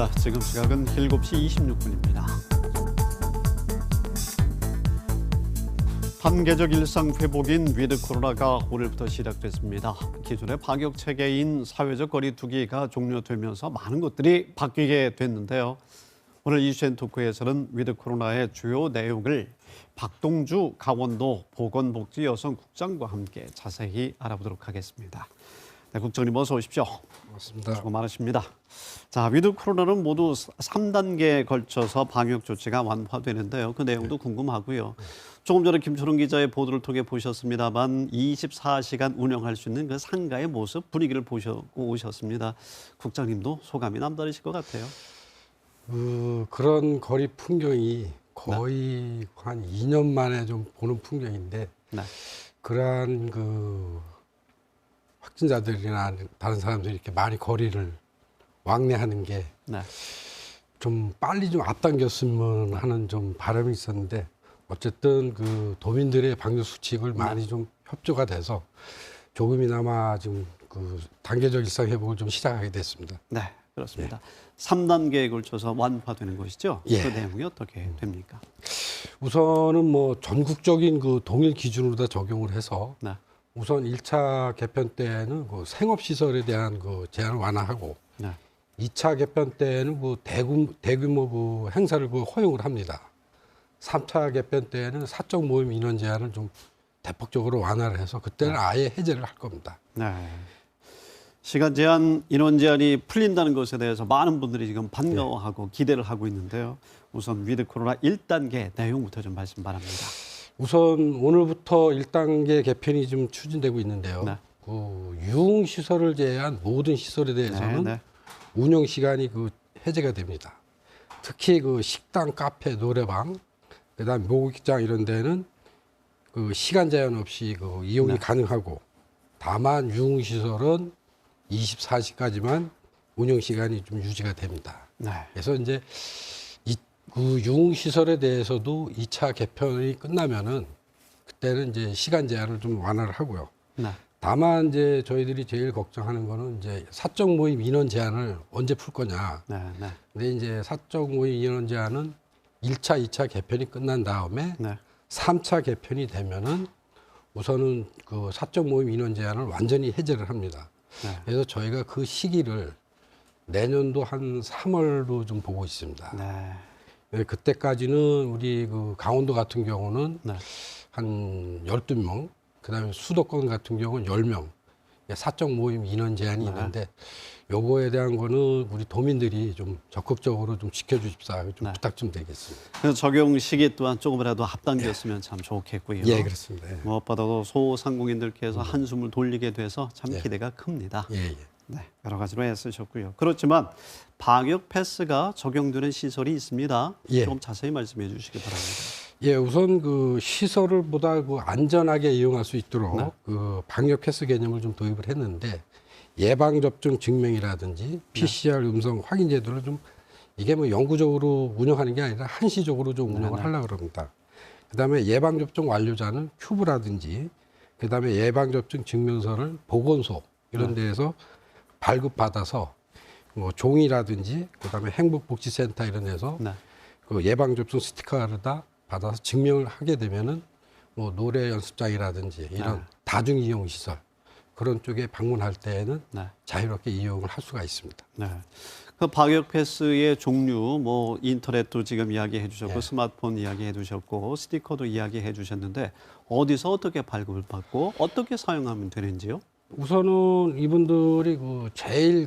반갑습니다. 지금 시각은 7시 26분입니다. 단계적 일상 회복인 위드 코로나가 오늘부터 시작됐습니다. 기존의 방역 체계인 사회적 거리 두기가 종료되면서 많은 것들이 바뀌게 됐는데요. 오늘 이슈엔 토크에서는 위드 코로나의 주요 내용을 박동주 강원도 보건복지여성국장과 함께 자세히 알아보도록 하겠습니다. 네, 국장님 어서 오십시오. 고맙습니다. 수고 많으십니다. 자, 위드 코로나는 모두 3단계에 걸쳐서 방역 조치가 완화되는데요. 그 내용도 궁금하고요. 조금 전에 김초롱 기자의 보도를 통해 보셨습니다만 24시간 운영할 수 있는 그 상가의 모습, 분위기를 보시고 오셨습니다. 국장님도 소감이 남다르실 것 같아요. 그런 거리 풍경이 거의 한 2년 만에 좀 보는 풍경인데 네. 그러한 확진자들이나 다른 사람들이 이렇게 많이 거리를 왕래하는 게 좀 빨리 좀 앞당겼으면 하는 좀 바람이 있었는데 어쨌든 도민들의 방역 수칙을 많이 좀 협조가 돼서 조금이나마 지금 단계적 일상 회복을 좀 시작하게 됐습니다. 네, 그렇습니다. 3단계에 걸쳐서 완화되는 것이죠. 그 내용이 어떻게 됩니까? 우선은 전국적인 동일 기준으로 다 적용을 해서 우선 1차 개편 때는 생업시설에 대한 제한을 완화하고 2차 개편 때는 대규모 행사를 허용을 합니다. 3차 개편 때는 사적 모임 인원 제한을 좀 대폭적으로 완화를 해서 그때는 아예 해제를 할 겁니다. 네. 시간 제한, 인원 제한이 풀린다는 것에 대해서 많은 분들이 지금 반가워하고 기대를 하고 있는데요. 우선 위드 코로나 1단계 내용부터 좀 말씀 바랍니다. 우선 오늘부터 1단계 개편이 좀 추진되고 있는데요. 유흥시설을 제외한 모든 시설에 대해서는 운영 시간이 해제가 됩니다. 특히 식당, 카페, 노래방, 그다음 목욕장 이런 데는 시간 제한 없이 이용이 가능하고 다만 유흥시설은 24시까지만 운영 시간이 좀 유지가 됩니다. 그래서 이제 유흥시설에 대해서도 2차 개편이 끝나면은 그때는 이제 시간 제한을 좀 완화를 하고요. 다만 이제 저희들이 제일 걱정하는 거는 이제 사적 모임 인원 제한을 언제 풀 거냐. 근데 이제 사적 모임 인원 제한은 1차, 2차 개편이 끝난 다음에 3차 개편이 되면은 우선은 사적 모임 인원 제한을 완전히 해제를 합니다. 그래서 저희가 그 시기를 내년도 한 3월로 좀 보고 있습니다. 그때까지는 우리 강원도 같은 경우는 한 12명, 그다음에 수도권 같은 경우는 10명 사적 모임 인원 제한이 있는데 요거에 대한 거는 우리 도민들이 좀 적극적으로 좀 지켜주십사 좀 부탁 좀 드리겠습니다. 그래서 적용 시기 또한 조금이라도 앞당겼으면 참 좋겠고요. 예, 그렇습니다. 무엇보다도 소상공인들께서 한숨을 돌리게 돼서 참 기대가 큽니다. 네, 여러 가지로 애쓰셨고요. 그렇지만 방역 패스가 적용되는 시설이 있습니다. 좀 자세히 말씀해 주시기 바랍니다. 우선 시설을 보다 안전하게 이용할 수 있도록 방역 패스 개념을 좀 도입을 했는데 예방접종 증명이라든지 PCR 음성 확인 제도를 좀 이게 영구적으로 운영하는 게 아니라 한시적으로 좀 운영을 하려고 합니다. 그다음에 예방접종 완료자는 큐브라든지 그다음에 예방접종 증명서를 보건소 이런 데에서 발급받아서 종이라든지 그다음에 행복복지센터 이런 데서 예방접종 스티커를 다 받아서 증명을 하게 되면은 노래 연습장이라든지 이런 다중이용시설 그런 쪽에 방문할 때에는 자유롭게 이용을 할 수가 있습니다. 그 방역 패스의 종류, 인터넷도 지금 이야기해 주셨고 스마트폰 이야기해 주셨고 스티커도 이야기해 주셨는데 어디서 어떻게 발급을 받고 어떻게 사용하면 되는지요? 우선은 이분들이 제일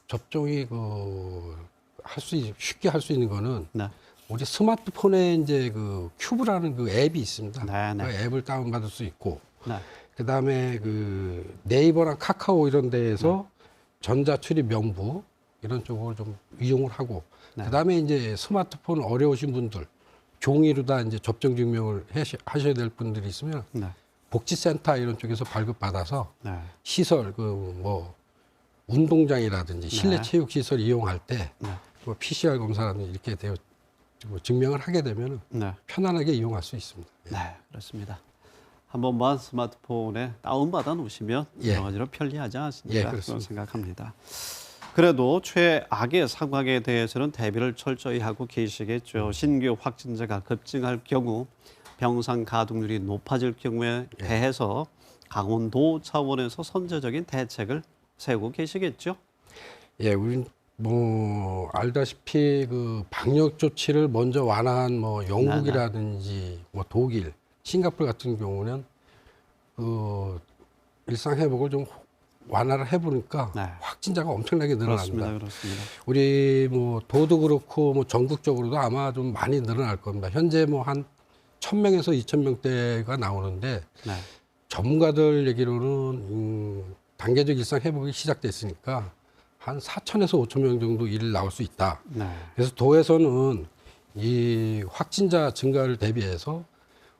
접종이 쉽게 할 수 있는 거는 우리 스마트폰에 이제 큐브라는 앱이 있습니다. 그 앱을 다운받을 수 있고 그다음에 네이버나 카카오 이런 데에서 전자출입 명부 이런 쪽으로 좀 이용을 하고 그다음에 이제 스마트폰 어려우신 분들 종이로 다 이제 접종 증명을 하셔야 될 분들이 있으면 복지센터 이런 쪽에서 발급받아서 시설 운동장이라든지 실내 체육 시설 이용할 때 PCR 검사라든지 이렇게 증명을 하게 되면 편안하게 이용할 수 있습니다. 그렇습니다. 한 번만 스마트폰에 다운받아 놓으시면 여러 가지로 편리하지 않습니까? 그런 생각합니다. 그래도 최악의 상황에 대해서는 대비를 철저히 하고 계시겠죠. 신규 확진자가 급증할 경우 병상 가동률이 높아질 경우에 대해서 강원도 차원에서 선제적인 대책을 세우고 계시겠죠. 예, 우리 뭐 알다시피 그 방역 조치를 먼저 완화한 뭐 영국이라든지 뭐 독일, 싱가포르 같은 경우는 그 일상 회복을 좀 완화를 해보니까 네. 확진자가 엄청나게 늘어납니다. 그렇습니다. 우리 뭐 도도 그렇고 뭐 전국적으로도 아마 좀 많이 늘어날 겁니다. 현재 뭐 한 1,000명에서 2,000명대가 나오는데 네. 전문가들 얘기로는 단계적 일상 회복이 시작됐으니까 한 4,000에서 5,000명 정도 일 나올 수 있다. 네. 그래서 도에서는 이 확진자 증가를 대비해서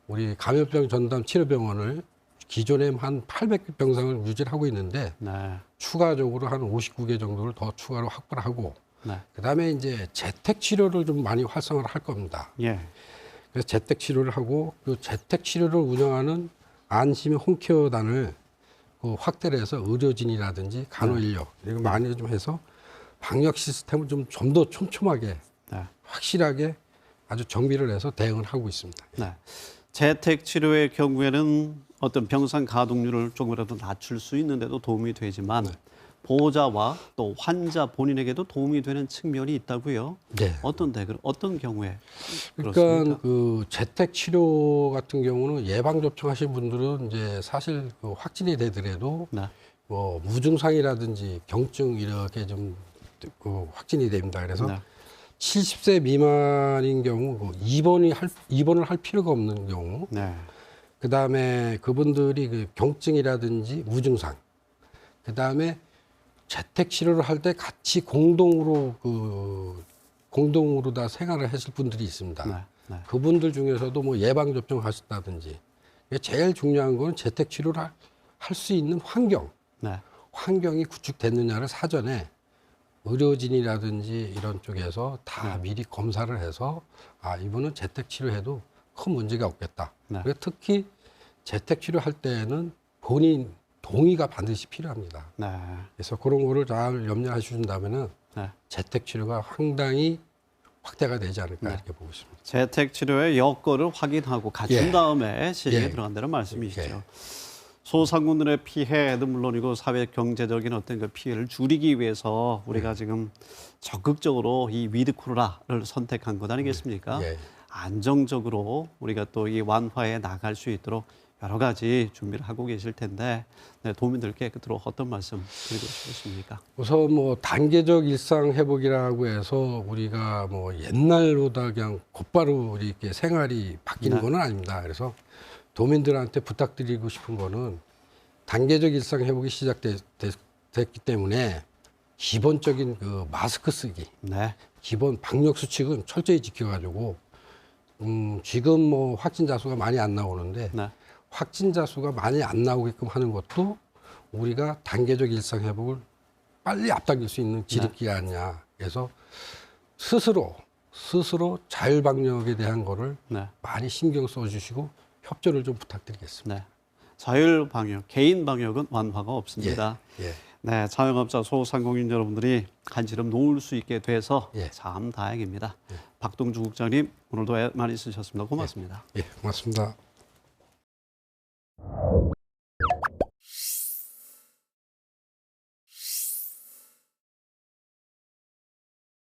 우리 감염병 전담 치료병원을 기존에 한 800개 병상을 유지를 하고 있는데 네. 추가적으로 한 59개 정도를 더 추가로 확보를 하고 네. 그다음에 이제 재택 치료를 좀 많이 활성화를 할 겁니다. 예. 그래서 재택 치료를 하고 그 재택 치료를 운영하는 안심의 홈케어단을 그 확대를 해서 의료진이라든지 간호인력 이거 많이 좀 해서 방역 시스템을 좀 더 촘촘하게 네. 확실하게 아주 정비를 해서 대응을 하고 있습니다. 네. 재택 치료의 경우에는 어떤 병상 가동률을 조금이라도 낮출 수 있는데도 도움이 되지만 보호자와 또 환자 본인에게도 도움이 되는 측면이 있다고요. 네. 어떤 경우에 그러니까 그렇습니까? 그 재택 치료 같은 경우는 예방 접종하신 분들은 이제 사실 그 확진이 되더라도 네. 뭐 무증상이라든지 경증 이렇게 좀 그 확진이 됩니다. 그래서 네. 70세 미만인 경우 그 입원을 할 필요가 없는 경우, 네. 그 다음에 그분들이 그 경증이라든지 무증상, 그 다음에 재택 치료를 할 때 같이 공동으로 다 생활을 하실 분들이 있습니다. 네. 네. 그분들 중에서도 뭐 예방 접종 하셨다든지 제일 중요한 건 재택 치료를 할 수 있는 네. 환경이 구축됐느냐를 사전에 의료진이라든지 이런 쪽에서 다 미리 검사를 해서 이분은 재택 치료해도 큰 문제가 없겠다. 네. 그래서 특히 재택 치료할 때에는 본인 동의가 반드시 필요합니다. 네. 그래서 그런 거를 잘 염려해 주신다면은 네. 재택 치료가 상당히 확대가 되지 않을까 이렇게 보고 있습니다. 재택 치료의 여건을 확인하고 갖춘 예. 다음에 시행에 예. 들어간다는 말씀이시죠. 예. 소상공인들의 피해도 물론이고 사회 경제적인 어떤 그 피해를 줄이기 위해서 우리가 지금 적극적으로 이 위드 코로나를 선택한 것 아니겠습니까? 예. 안정적으로 우리가 또 이 완화해 나갈 수 있도록 여러 가지 준비를 하고 계실 텐데 도민들께 끝으로 어떤 말씀 드리고 싶으십니까? 우선 뭐 단계적 일상 회복이라고 해서 우리가 뭐 옛날보다 그냥 곧바로 이렇게 생활이 바뀌는 건 아닙니다. 그래서 도민들한테 부탁드리고 싶은 거는 단계적 일상 회복이 시작됐기 때문에 기본적인 그 마스크 쓰기, 네. 기본 방역 수칙은 철저히 지켜가지고 지금 뭐 확진자 수가 많이 안 나오는데 네. 확진자 수가 많이 안 나오게끔 하는 것도 우리가 단계적 일상 회복을 빨리 앞당길 수 있는 지름길이 아니냐. 그래서 스스로 자율 방역에 대한 거를 네. 많이 신경 써주시고 협조를 좀 부탁드리겠습니다. 네. 자율 방역, 개인 방역은 완화가 없습니다. 예. 네, 자영업자 소상공인 여러분들이 한시름 놓을 수 있게 돼서 예. 참 다행입니다. 박동주 국장님 오늘도 애 많이 쓰셨습니다. 고맙습니다. 예, 고맙습니다.